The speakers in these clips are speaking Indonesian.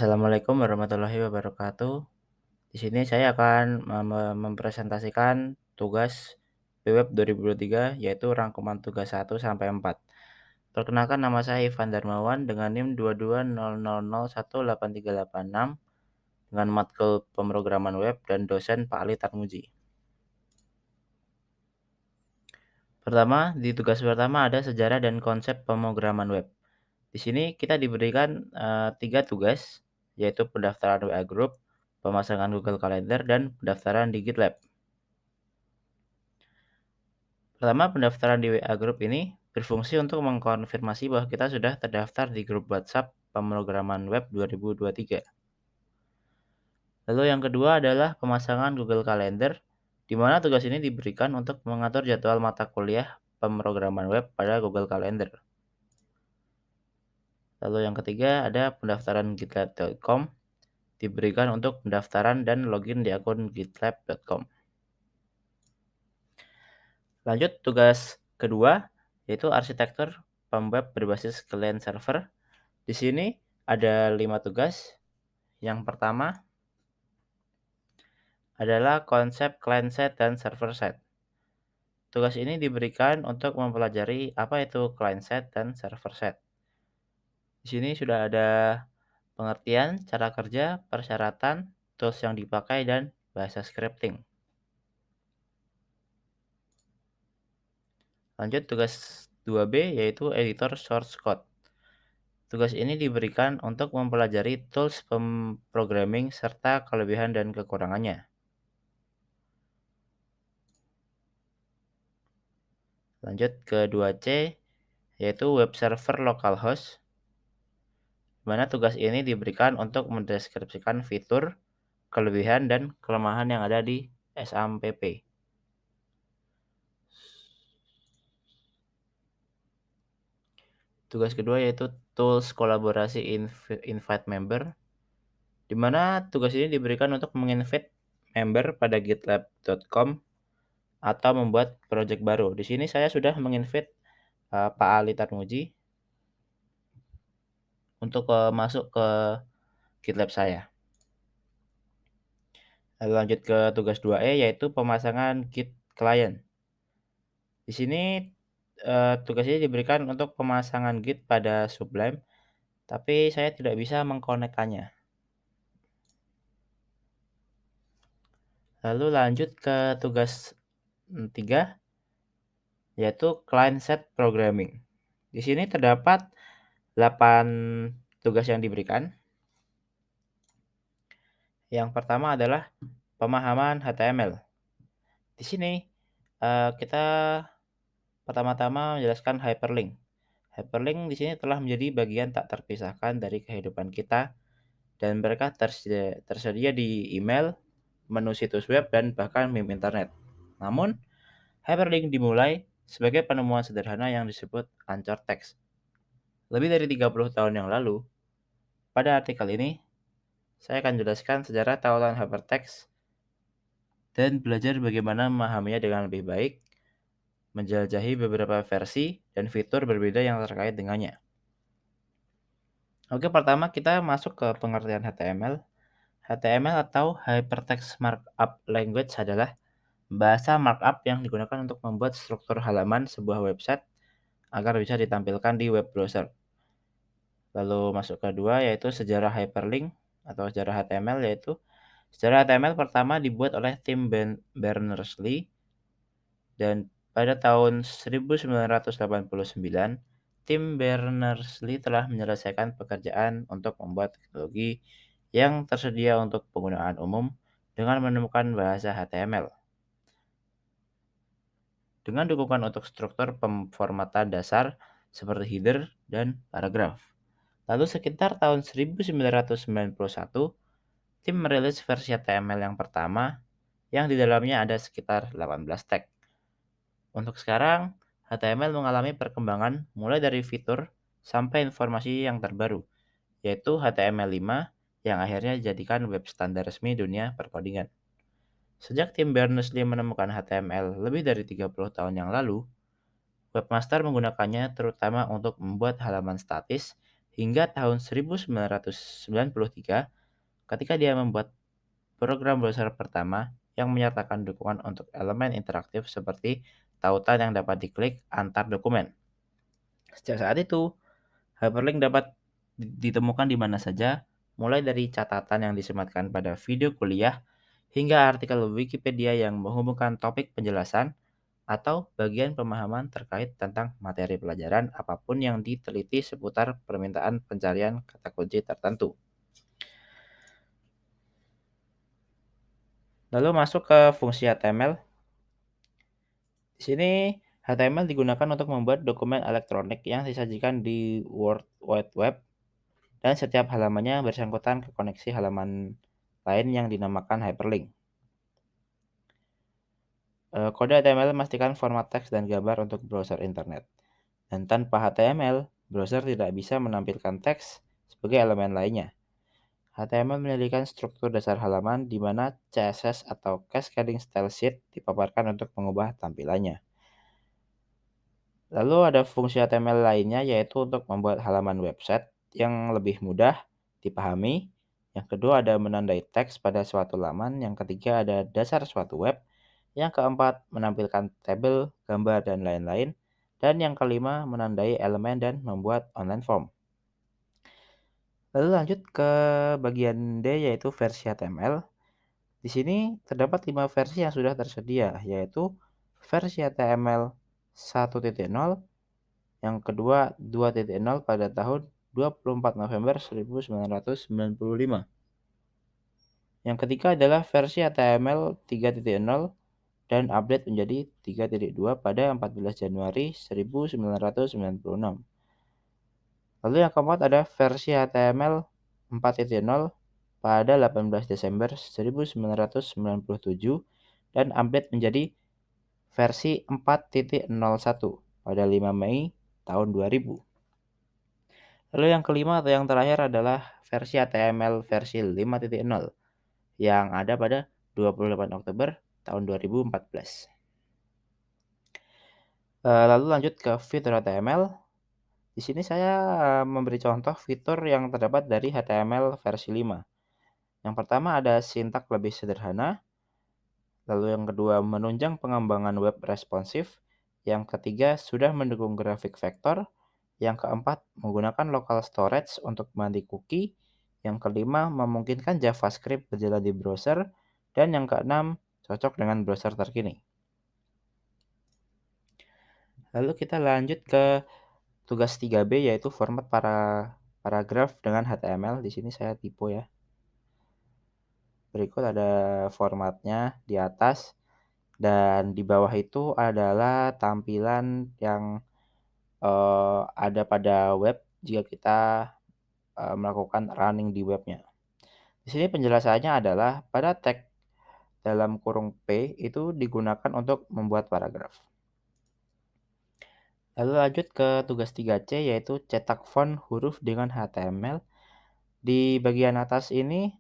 Assalamualaikum warahmatullahi wabarakatuh. Di sini saya akan mempresentasikan tugas BWeb 2023 yaitu rangkuman tugas 1 sampai 4. Perkenalkan, nama saya Ivan Darmawan dengan NIM 2200018386 dengan matkul pemrograman web dan dosen Pak Ali Tarmuji. Pertama, di tugas pertama ada sejarah dan konsep pemrograman web. Di sini kita diberikan 3 tugas, yaitu pendaftaran WA Group, pemasangan Google Calendar, dan pendaftaran di GitLab. Pertama, pendaftaran di WA Group ini berfungsi untuk mengkonfirmasi bahwa kita sudah terdaftar di grup WhatsApp pemrograman web 2023. Lalu yang kedua adalah pemasangan Google Calendar, di mana tugas ini diberikan untuk mengatur jadwal mata kuliah pemrograman web pada Google Calendar. Lalu yang ketiga ada pendaftaran gitlab.com, diberikan untuk pendaftaran dan login di akun gitlab.com. Lanjut tugas kedua, yaitu arsitektur pemweb berbasis client server. Di sini ada 5 tugas. Yang pertama adalah konsep client side dan server side. Tugas ini diberikan untuk mempelajari apa itu client side dan server side. Di sini sudah ada pengertian, cara kerja, persyaratan, tools yang dipakai, dan bahasa scripting. Lanjut tugas 2B yaitu editor source code. Tugas ini diberikan untuk mempelajari tools pemrogramming serta kelebihan dan kekurangannya. Lanjut ke 2C yaitu web server localhost, di mana tugas ini diberikan untuk mendeskripsikan fitur, kelebihan, dan kelemahan yang ada di SAMPP. Tugas kedua yaitu tools kolaborasi invite member, di mana tugas ini diberikan untuk menginvite member pada gitlab.com atau membuat project baru. Di sini saya sudah menginvite Pak Ali Tarmuji untuk masuk ke GitLab saya. Lalu lanjut ke tugas 2E yaitu pemasangan Git client. Di sini tugas ini diberikan untuk pemasangan Git pada Sublime, tapi saya tidak bisa mengkonekkannya. Lalu lanjut ke tugas 3 yaitu client side programming. Di sini terdapat 8 tugas yang diberikan. Yang pertama adalah pemahaman HTML. Di sini kita pertama-tama menjelaskan hyperlink. Hyperlink di sini telah menjadi bagian tak terpisahkan dari kehidupan kita dan mereka tersedia di email, menu situs web, dan bahkan meme internet. Namun, hyperlink dimulai sebagai penemuan sederhana yang disebut anchor text. Lebih dari 30 tahun yang lalu, pada artikel ini, saya akan jelaskan sejarah tautan hypertext dan belajar bagaimana memahaminya dengan lebih baik, menjelajahi beberapa versi dan fitur berbeda yang terkait dengannya. Oke, pertama kita masuk ke pengertian HTML. HTML atau Hypertext Markup Language adalah bahasa markup yang digunakan untuk membuat struktur halaman sebuah website agar bisa ditampilkan di web browser. Lalu masuk kedua yaitu sejarah hyperlink atau sejarah HTML, yaitu sejarah HTML pertama dibuat oleh Tim Berners-Lee dan pada tahun 1989 Tim Berners-Lee telah menyelesaikan pekerjaan untuk membuat teknologi yang tersedia untuk penggunaan umum dengan menemukan bahasa HTML. Dengan dukungan untuk struktur pemformatan dasar seperti header dan paragraf. Lalu sekitar tahun 1991, tim merilis versi HTML yang pertama yang di dalamnya ada sekitar 18 tag. Untuk sekarang, HTML mengalami perkembangan mulai dari fitur sampai informasi yang terbaru, yaitu HTML5 yang akhirnya dijadikan web standar resmi dunia perkodingan. Sejak tim Berners-Lee menemukan HTML lebih dari 30 tahun yang lalu, webmaster menggunakannya terutama untuk membuat halaman statis hingga tahun 1993 ketika dia membuat program browser pertama yang menyertakan dukungan untuk elemen interaktif seperti tautan yang dapat diklik antar dokumen. Sejak saat itu, hyperlink dapat ditemukan di mana saja, mulai dari catatan yang disematkan pada video kuliah hingga artikel Wikipedia yang menghubungkan topik penjelasan atau bagian pemahaman terkait tentang materi pelajaran apapun yang diteliti seputar permintaan pencarian kata kunci tertentu. Lalu masuk ke fungsi HTML. Di sini HTML digunakan untuk membuat dokumen elektronik yang disajikan di World Wide Web dan setiap halamannya bersangkutan ke koneksi halaman lain yang dinamakan hyperlink. Kode HTML memastikan format teks dan gambar untuk browser internet. Dan tanpa HTML, browser tidak bisa menampilkan teks sebagai elemen lainnya. HTML menyediakan struktur dasar halaman di mana CSS atau Cascading Style Sheet dipaparkan untuk mengubah tampilannya. Lalu ada fungsi HTML lainnya yaitu untuk membuat halaman website yang lebih mudah dipahami. Yang kedua ada menandai teks pada suatu laman. Yang ketiga ada dasar suatu web. Yang keempat menampilkan tabel, gambar, dan lain-lain. Dan yang kelima menandai elemen dan membuat online form. Lalu lanjut ke bagian D yaitu versi HTML. Di sini terdapat 5 versi yang sudah tersedia yaitu versi HTML 1.0, yang kedua 2.0 pada tahun 24 November 1995. Yang ketiga adalah versi HTML 3.0 dan update menjadi 3.2 pada 14 Januari 1996. Lalu yang keempat ada versi HTML 4.0 pada 18 Desember 1997 dan update menjadi versi 4.01 pada 5 Mei tahun 2000. Lalu yang kelima atau yang terakhir adalah versi HTML versi 5.0 yang ada pada 28 Oktober tahun 2014. Lalu lanjut ke fitur HTML. Di sini saya memberi contoh fitur yang terdapat dari HTML versi 5. Yang pertama ada sintak lebih sederhana. Lalu yang kedua menunjang pengembangan web responsif. Yang ketiga sudah mendukung grafik vektor. Yang keempat menggunakan local storage untuk menganti cookie. Yang kelima memungkinkan JavaScript berjalan di browser. Dan yang keenam cocok dengan browser terkini. Lalu kita lanjut ke tugas 3B yaitu format paragraf dengan HTML. Di sini saya tipe ya. Berikut ada formatnya di atas dan di bawah itu adalah tampilan yang ada pada web jika kita melakukan running di webnya. Di sini penjelasannya adalah pada tag dalam kurung P itu digunakan untuk membuat paragraf. Lalu lanjut ke tugas 3C yaitu cetak font huruf dengan HTML. Di bagian atas ini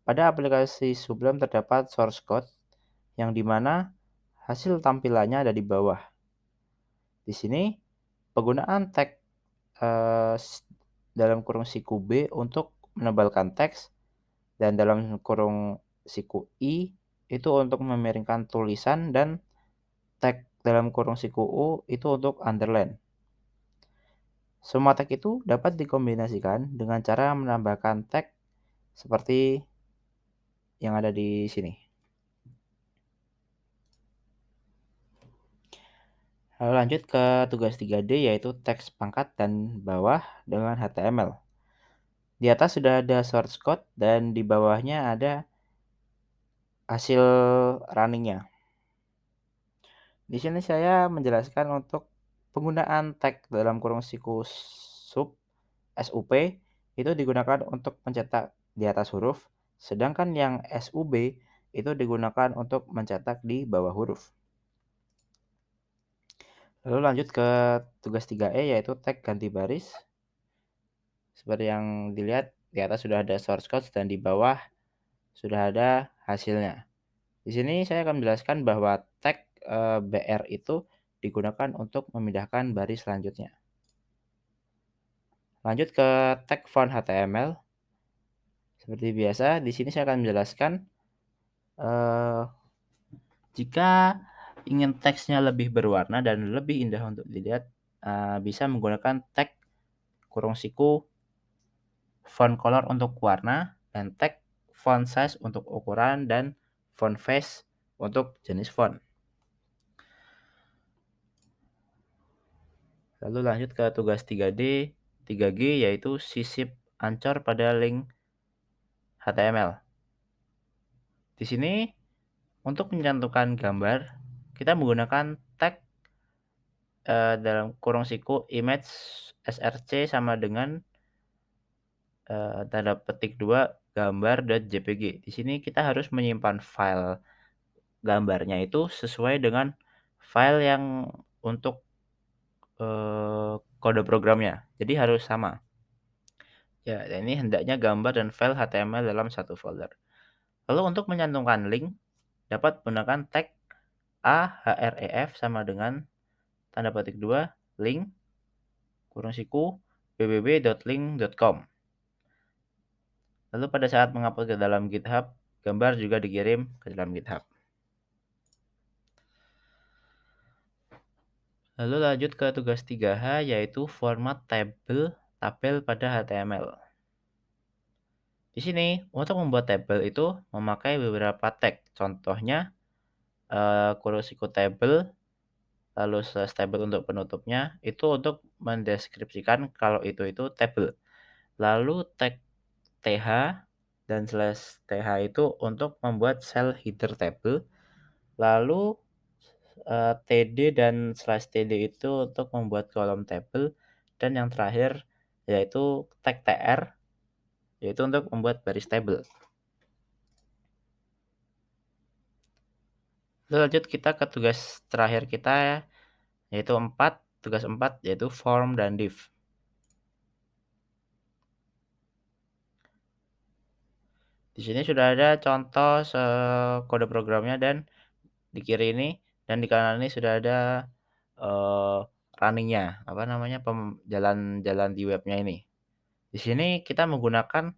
pada aplikasi Sublime terdapat source code yang dimana hasil tampilannya ada di bawah. Di sini penggunaan tag dalam kurung siku B untuk menebalkan teks dan dalam kurung siku I itu untuk memiringkan tulisan dan tag dalam kurung siku U itu untuk underline. Semua tag itu dapat dikombinasikan dengan cara menambahkan tag seperti yang ada di sini. Lalu lanjut ke tugas 3D yaitu teks pangkat dan bawah dengan HTML. Di atas sudah ada source code dan di bawahnya ada hasil runningnya. Di sini saya menjelaskan untuk penggunaan tag dalam kurung siku sub SUP itu digunakan untuk mencetak di atas huruf, sedangkan yang SUB itu digunakan untuk mencetak di bawah huruf. Lalu lanjut ke tugas 3E yaitu tag ganti baris. Seperti yang dilihat di atas sudah ada source code dan di bawah sudah ada hasilnya. Di sini saya akan menjelaskan bahwa tag BR itu digunakan untuk memindahkan baris selanjutnya. Lanjut ke tag font HTML. Seperti biasa, di sini saya akan menjelaskan, eee, jika ingin teksnya lebih berwarna dan lebih indah untuk dilihat, bisa menggunakan tag kurung siku font color untuk warna dan tag font size untuk ukuran dan font face untuk jenis font. Lalu lanjut ke tugas 3G yaitu sisip ancor pada link HTML. Di sini untuk mencantumkan gambar, kita menggunakan tag, dalam kurung siku image src sama dengan, tanda petik 2 gambar.jpg. Di sini kita harus menyimpan file gambarnya itu sesuai dengan file yang untuk, kode programnya. Jadi harus sama. Ya, dan ini hendaknya gambar dan file HTML dalam satu folder. Lalu untuk mencantumkan link, dapat menggunakan tag href sama dengan tanda petik 2 link kurung siku www.link.com. Lalu pada saat mengupload ke dalam GitHub, gambar juga dikirim ke dalam GitHub. Lalu lanjut ke tugas 3H yaitu format tabel pada HTML. Di sini untuk membuat tabel itu memakai beberapa tag. Contohnya kurung siku tabel, lalu slash tabel untuk penutupnya itu untuk mendeskripsikan kalau itu tabel. Lalu tag th dan slash th itu untuk membuat cell header table. Lalu td dan slash td itu untuk membuat kolom table, dan yang terakhir yaitu tag tr, yaitu untuk membuat baris table. Lalu lanjut kita ke tugas terakhir kita ya, yaitu tugas 4 yaitu form dan div. Di sini sudah ada contoh kode programnya dan di kiri ini dan di kanan ini sudah ada, eee, running-nya, apa namanya, jalan di webnya ini. Di sini kita menggunakan,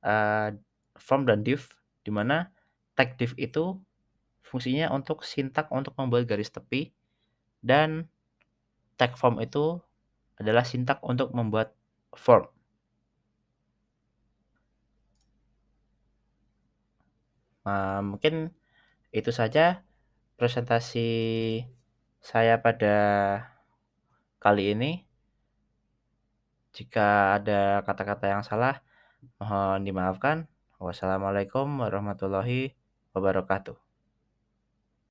eee, form dan div, di mana tag div itu fungsinya untuk sintak untuk membuat garis tepi dan tag form itu adalah sintak untuk membuat form. Mungkin itu saja presentasi saya pada kali ini. Jika ada kata-kata yang salah, mohon dimaafkan. Wassalamualaikum warahmatullahi wabarakatuh.